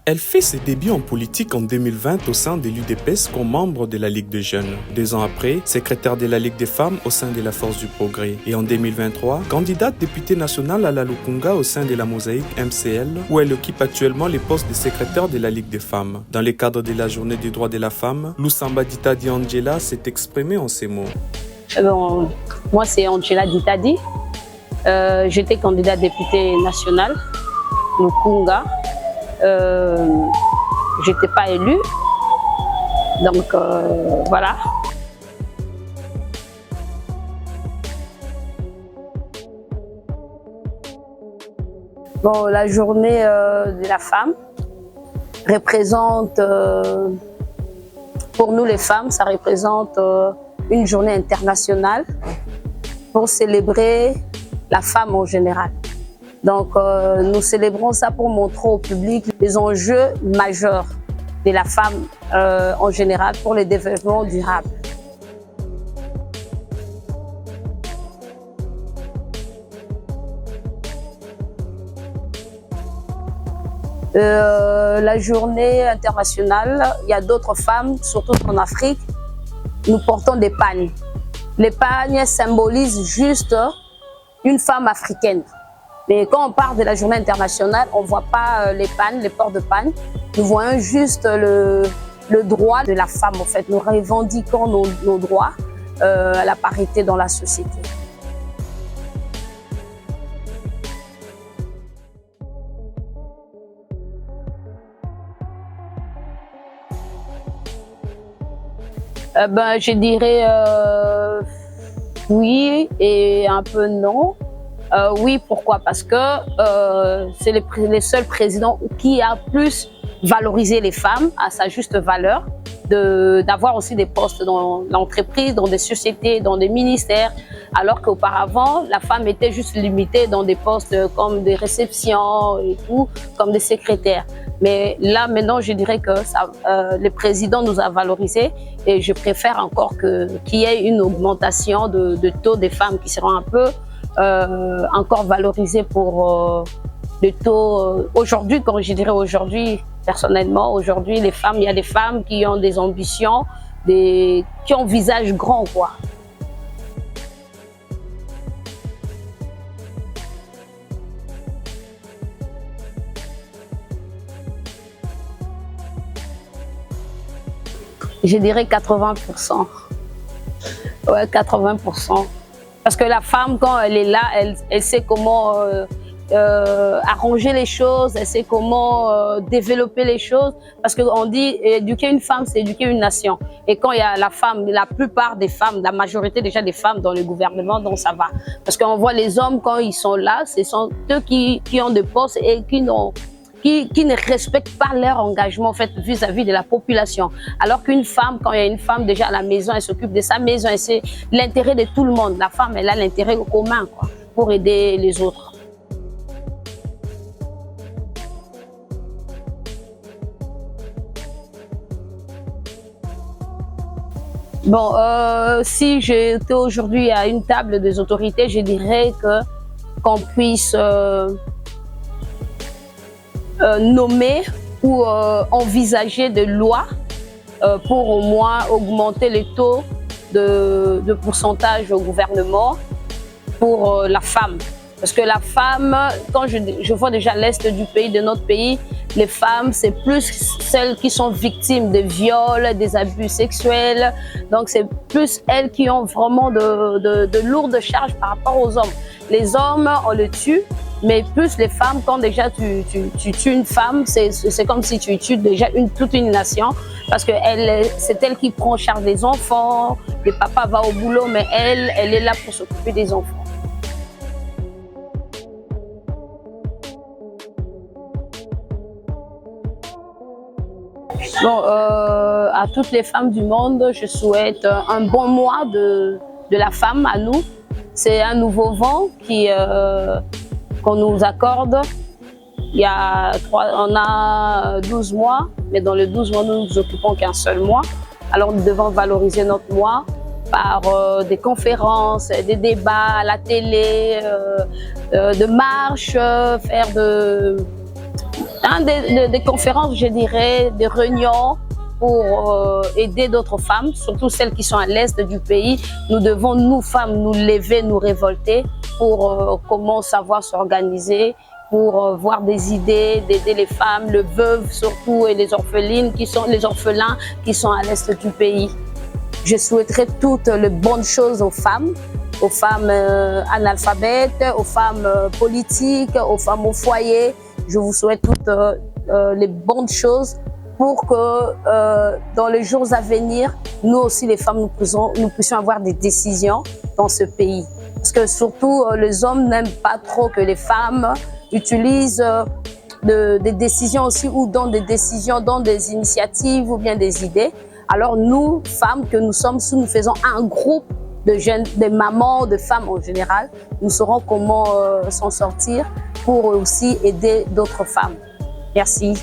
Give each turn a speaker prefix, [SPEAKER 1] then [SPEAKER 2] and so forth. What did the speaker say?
[SPEAKER 1] Elle fait ses débuts en politique en 2020 au sein de l'UDPS comme membre de la Ligue des jeunes. 2 ans après, secrétaire de la Ligue des femmes au sein de la Force du Progrès. Et en 2023, candidate députée nationale à la Lukunga au sein de la Mosaïque MCL, où elle occupe actuellement les postes de secrétaire de la Ligue des femmes. Dans le cadre de la Journée des droits de la femme, Lusamba Ditadi Angela s'est exprimée en ces mots.
[SPEAKER 2] Moi, c'est Angela Ditadi. J'étais candidate députée nationale, Lukunga. J'étais pas élue, donc voilà. Bon, la journée de la femme représente, pour nous les femmes, ça représente une journée internationale pour célébrer la femme en général. Donc, nous célébrons ça pour montrer au public les enjeux majeurs de la femme en général pour le développement durable. La journée internationale, il y a d'autres femmes, surtout en Afrique, nous portons des pagnes. Les pagnes symbolisent juste une femme africaine. Mais quand on parle de la journée internationale, on ne voit pas les pagnes, les ports de pagnes. Nous voyons juste le droit de la femme, en fait. Nous revendiquons nos droits à la parité dans la société. Je dirais oui et un peu non. Oui, pourquoi? Parce que c'est le seul président qui a plus valorisé les femmes à sa juste valeur, d'avoir aussi des postes dans l'entreprise, dans des sociétés, dans des ministères, alors qu'auparavant, la femme était juste limitée dans des postes comme des réceptions et tout, comme des secrétaires. Mais là, maintenant, je dirais que le président nous a valorisés et je préfère encore qu'il y ait une augmentation de taux des femmes qui seront un peu encore valorisé pour le taux aujourd'hui, quand je dirais aujourd'hui, personnellement, aujourd'hui, les femmes, il y a des femmes qui ont des ambitions, qui ont un visage grand, quoi. Je dirais 80%. Ouais, 80%. Parce que la femme, quand elle est là, elle sait comment arranger les choses, elle sait comment développer les choses. Parce qu'on dit éduquer une femme, c'est éduquer une nation. Et quand il y a la femme, la plupart des femmes, la majorité déjà des femmes dans le gouvernement, donc ça va. Parce qu'on voit les hommes, quand ils sont là, ce sont eux qui ont des postes et qui ne respectent pas leur engagement en fait, vis-à-vis de la population. Alors qu'une femme, quand il y a une femme déjà à la maison, elle s'occupe de sa maison et c'est l'intérêt de tout le monde. La femme, elle a l'intérêt commun quoi, pour aider les autres. Bon, si j'étais aujourd'hui à une table des autorités, je dirais qu'on puisse nommer ou envisager des lois pour au moins augmenter les taux de pourcentage au gouvernement pour la femme. Parce que la femme, quand je vois déjà l'Est du pays, de notre pays, les femmes, c'est plus celles qui sont victimes de viols, des abus sexuels. Donc, c'est plus elles qui ont vraiment de lourdes charges par rapport aux hommes. Les hommes, on les tue. Mais plus les femmes, quand déjà tu tues une femme, c'est comme si tu tues déjà toute une nation. Parce que c'est elle qui prend en charge des enfants, le papa va au boulot, mais elle est là pour s'occuper des enfants. Bon, à toutes les femmes du monde, je souhaite un bon mois de la femme à nous. C'est un nouveau vent qu'on nous accorde. On a 12 mois, mais dans les 12 mois, nous nous occupons qu'un seul mois. Alors nous devons valoriser notre mois par des conférences, des débats à la télé, de marches, faire Des conférences, je dirais, des réunions pour aider d'autres femmes, surtout celles qui sont à l'est du pays. Nous devons, nous femmes, nous lever, nous révolter pour comment savoir s'organiser, pour voir des idées, d'aider les femmes, les veuves surtout et les orphelines les orphelins qui sont à l'est du pays. Je souhaiterais toutes les bonnes choses aux femmes analphabètes, aux femmes politiques, aux femmes au foyer. Je vous souhaite toutes les bonnes choses pour que dans les jours à venir, nous aussi les femmes, nous puissions avoir des décisions dans ce pays. Parce que surtout, les hommes n'aiment pas trop que les femmes utilisent des décisions aussi ou dans des décisions, dans des initiatives ou bien des idées. Alors nous, femmes que nous sommes, si nous faisons un groupe de jeunes, de mamans, de femmes en général, nous saurons comment s'en sortir pour aussi aider d'autres femmes. Merci.